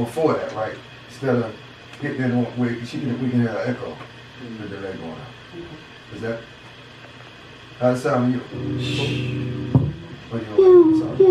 before that, right? Instead of hitting it on where we can hear an echo, the delay going out. Is that how it sound to you? Or you don't like it?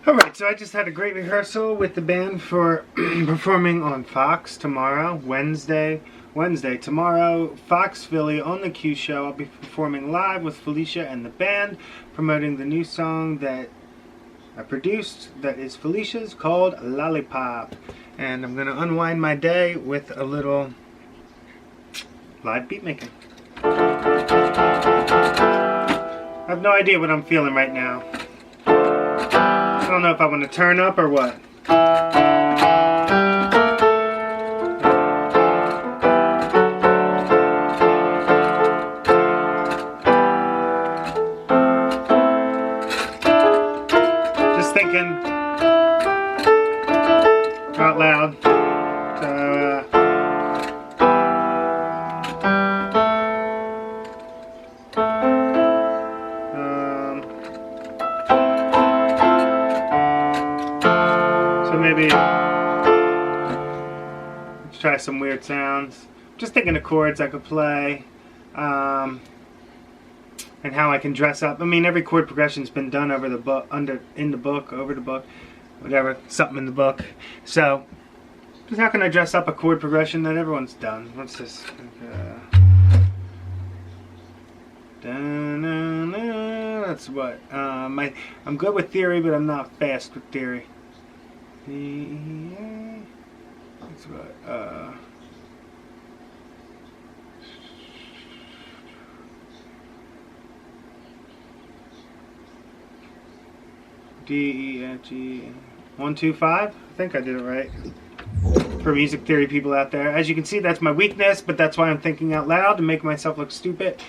Alright, so I just had a great rehearsal with the band for performing on Fox tomorrow, Wednesday. Tomorrow, Fox Philly on the Q Show. I'll be performing live with Felicia and the band, promoting the new song that I produced that is Felicia's, called Lollipop. And I'm going to unwind my day with a little live beat making. I have no idea what I'm feeling right now. I don't know if I want to turn up or what. Just thinking out loud. So maybe let's try some weird sounds. Just thinking of chords I could play, and how I can dress up. I mean, every chord progression's been done over the book, over the book, whatever, something in the book. So, just how can I dress up a chord progression that everyone's done? What's this? That's what. I'm good with theory, but I'm not fast with theory. That's what. D, E, F, G, 1, 2, 5. I think I did it right. For music theory people out there, as you can see, that's my weakness, but that's why I'm thinking out loud to make myself look stupid.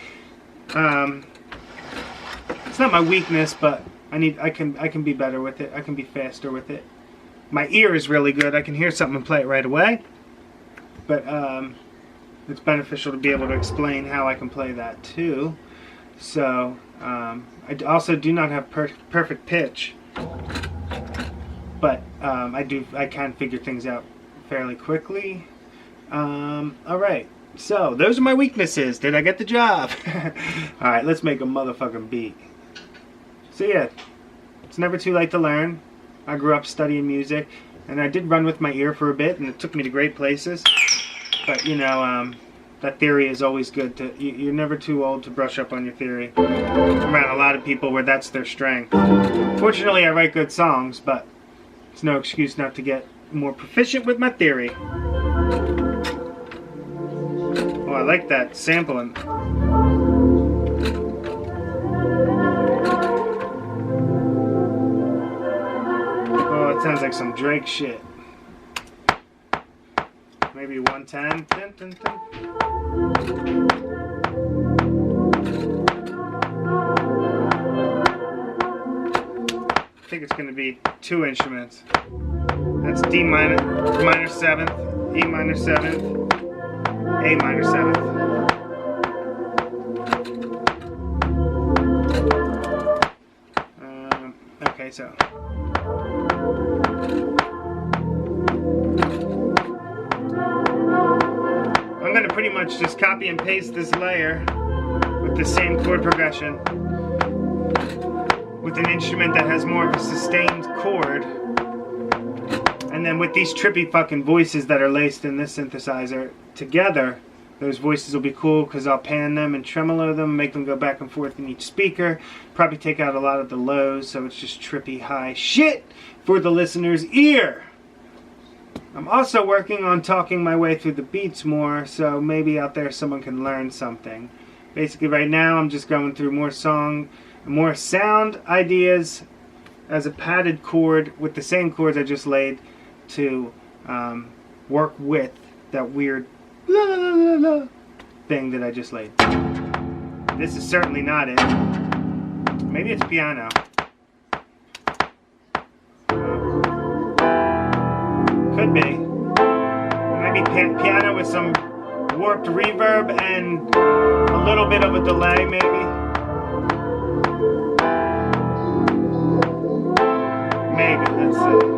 It's not my weakness, but I can be better with it. I can be faster with it. My ear is really good. I can hear something and play it right away. But it's beneficial to be able to explain how I can play that too. So I also do not have perfect pitch, but I can figure things out fairly quickly. Alright, so those are my weaknesses. Did I get the job? Alright, let's make a motherfucking beat. So yeah, it's never too late to learn. I grew up studying music, and I did run with my ear for a bit, and it took me to great places. But you know, that theory is always good. You're never too old to brush up on your theory. I'm around a lot of people where that's their strength. Fortunately, I write good songs, but it's no excuse not to get more proficient with my theory. Oh, I like that sampling. Oh, it sounds like some Drake shit. Maybe 110. Dun, dun, dun. I think it's going to be 2 instruments. That's D minor 7th, E minor 7th, A minor 7th. Okay, so. I'm going to pretty much just copy and paste this layer with the same chord progression with an instrument that has more of a sustained chord, and then with these trippy fucking voices that are laced in this synthesizer together. Those voices will be cool because I'll pan them and tremolo them, make them go back and forth in each speaker, probably take out a lot of the lows, so it's just trippy high shit for the listener's ear. I'm also working on talking my way through the beats more, so maybe out there someone can learn something. Basically right now I'm just going through more sound ideas as a padded chord with the same chords I just laid to work with that weird la la la la la thing that I just laid. This is certainly not it. Maybe it's piano. Could be. Maybe piano with some warped reverb and a little bit of a delay, maybe. Maybe, let's see.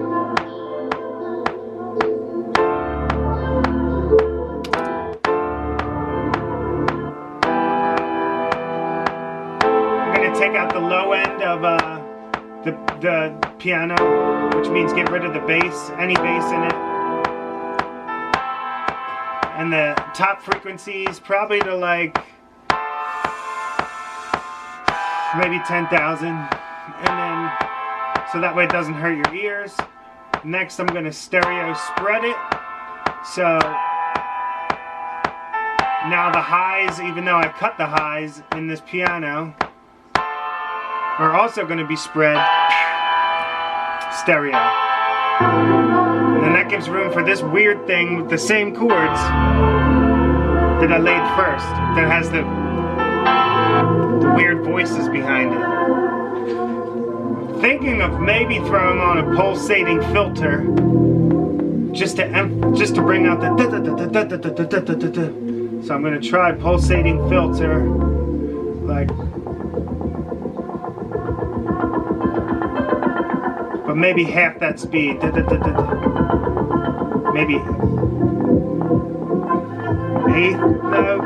I'm going to take out the low end of the piano, which means get rid of the bass, any bass in it. And the top frequencies probably to like maybe 10,000. And then, so that way it doesn't hurt your ears. Next I'm going to stereo spread it. So now the highs, even though I cut the highs in this piano, are also going to be spread stereo. And then that gives room for this weird thing with the same chords that I laid first, that has the weird voices behind it. Thinking of maybe throwing on a pulsating filter just to bring out the da-da-da-da-da-da-da-da-da-da. So I'm going to try pulsating filter, like, but maybe half that speed. Maybe eighth note.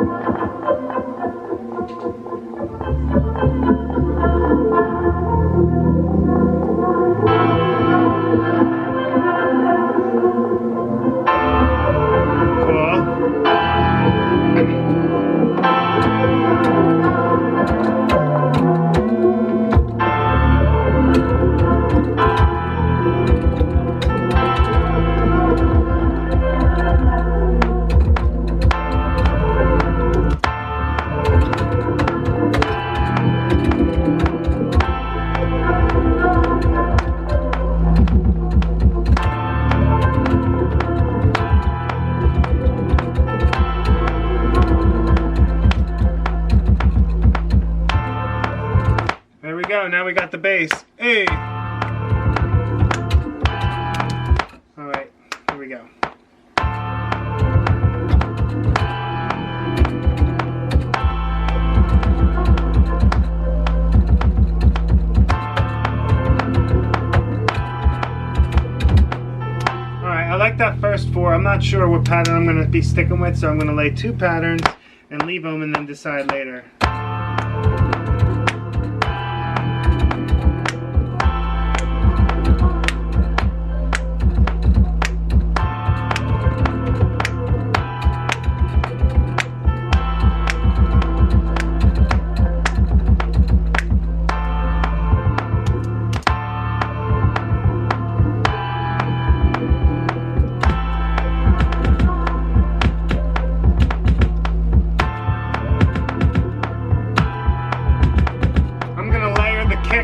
Now we got the bass. Hey! Alright, here we go. Alright, I like that first four. I'm not sure what pattern I'm going to be sticking with, so I'm going to lay two patterns and leave them and then decide later.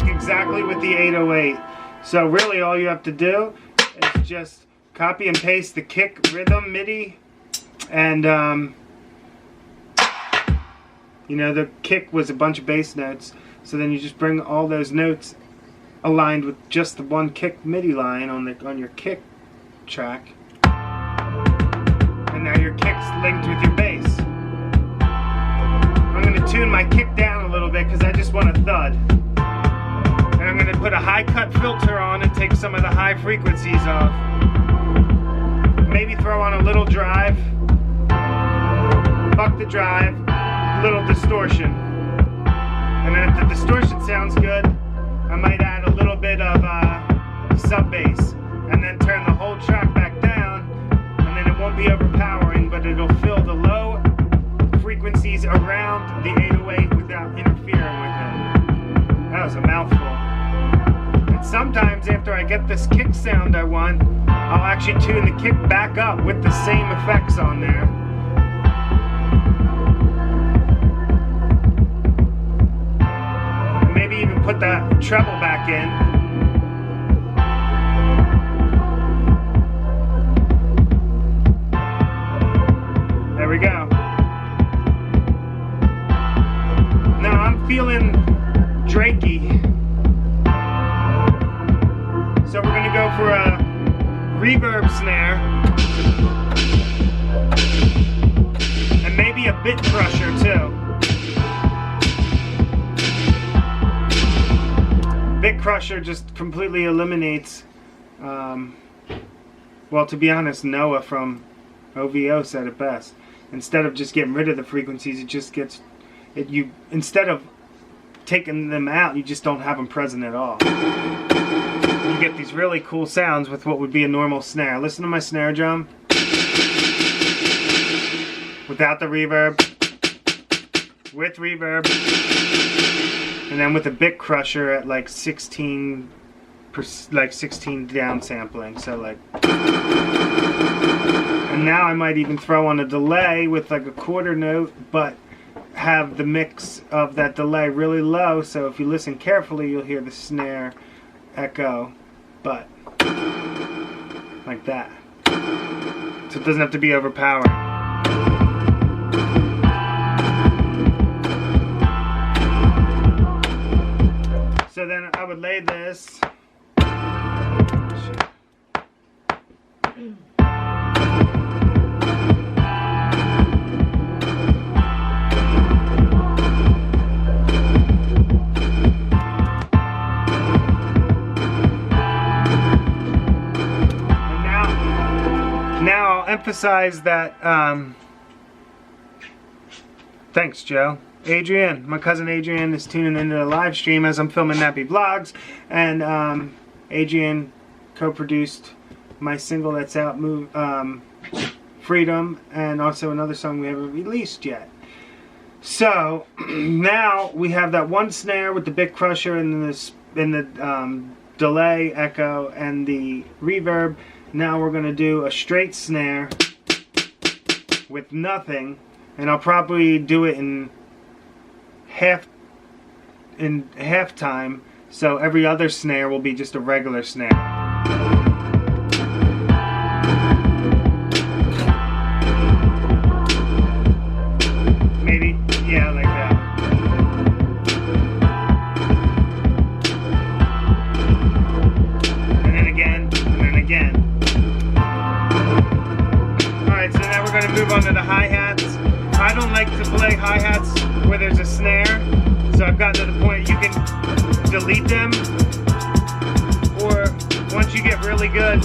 Exactly with the 808. So really all you have to do is just copy and paste the kick rhythm MIDI, and you know, the kick was a bunch of bass notes, so then you just bring all those notes aligned with just the one kick MIDI line on your kick track, and now your kick's linked with your bass. I'm going to tune my kick down a little bit because I just want a thud. And I'm going to put a high cut filter on and take some of the high frequencies off. Maybe throw on a little drive. Fuck the drive. Little distortion. And then if the distortion sounds good, I might add a little bit of sub bass. And then turn the whole track back down. And then it won't be overpowering, but it'll fill the low frequencies around the 808 without interfering with it. That was a mouthful. And sometimes after I get this kick sound I want, I'll actually tune the kick back up with the same effects on there. And maybe even put the treble back in. There we go. feeling Drakey. So we're gonna go for a reverb snare and maybe a bit crusher too. Bit crusher just completely eliminates, well, to be honest, Noah from OVO said it best. Instead of just getting rid of the frequencies, it just gets it. You instead of taking them out, you just don't have them present at all. You get these really cool sounds with what would be a normal snare. Listen to my snare drum without the reverb, with reverb, and then with a bit crusher at like 16 down sampling. So like, and now I might even throw on a delay with like a quarter note, but have the mix of that delay really low, so if you listen carefully you'll hear the snare echo, but like that. So it doesn't have to be overpowering. So then I would lay this. Emphasize that, thanks Joe. Adrian, my cousin Adrian is tuning into the live stream as I'm filming Nappy Vlogs, and Adrian co-produced my single that's out, Freedom, and also another song we haven't released yet. So now we have that one snare with the bit crusher and the delay, echo, and the reverb. Now we're going to do a straight snare with nothing, and I'll probably do it in half time, so every other snare will be just a regular snare. Maybe, yeah, like that. And then again, and then again. So now we're going to move on to the hi-hats. I don't like to play hi-hats where there's a snare, so I've gotten to the point you can delete them, or once you get really good,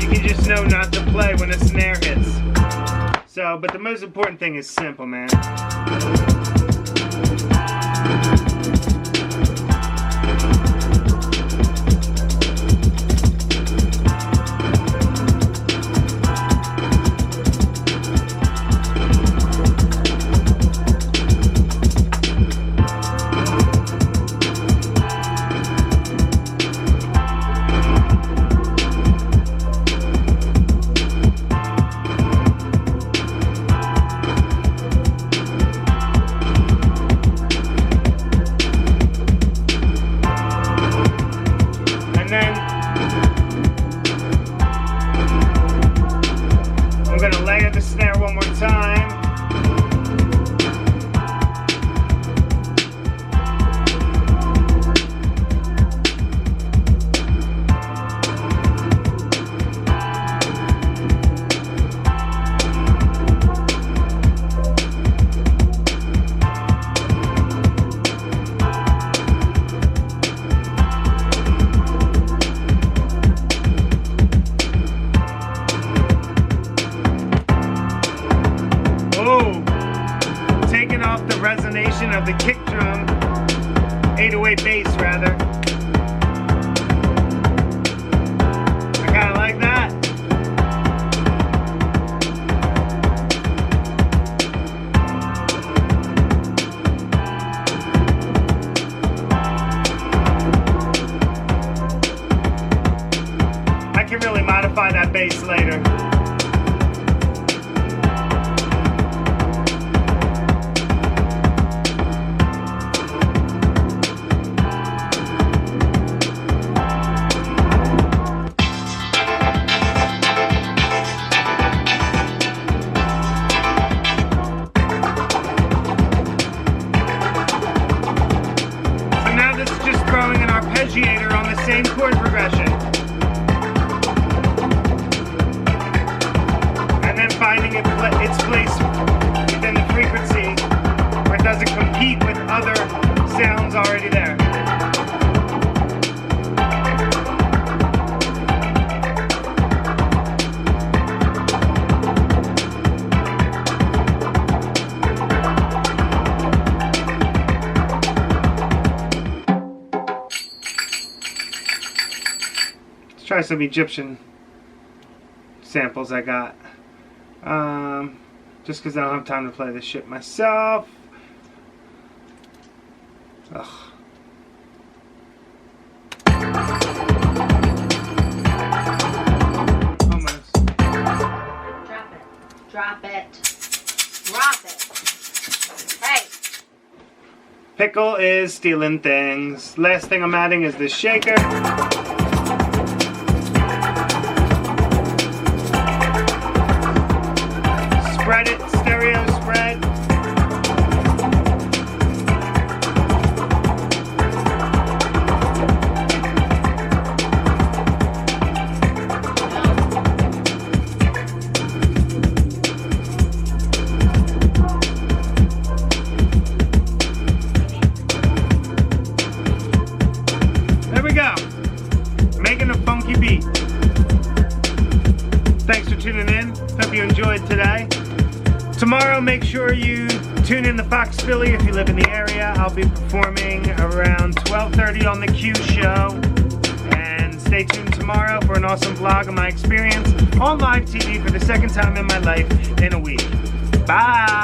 you can just know not to play when a snare hits. So, but the most important thing is simple, man. Of the kick drum, 808 bass rather. I kind of like that. I can really modify that bass later. Same chord progression. And then finding its place within the frequency where it doesn't compete with other sounds already there. Let's try some Egyptian samples I got. Just because I don't have time to play this shit myself. Ugh. Almost. Drop it. Drop it. Drop it. Hey. Pickle is stealing things. Last thing I'm adding is this shaker. Spread it, stereo spread. There we go. Making a funky beat. Thanks for tuning in. Hope you enjoyed today. Tomorrow, make sure you tune in to Fox Philly if you live in the area. I'll be performing around 12:30 on the Q show. And stay tuned tomorrow for an awesome vlog of my experience on live TV for the second time in my life in a week. Bye!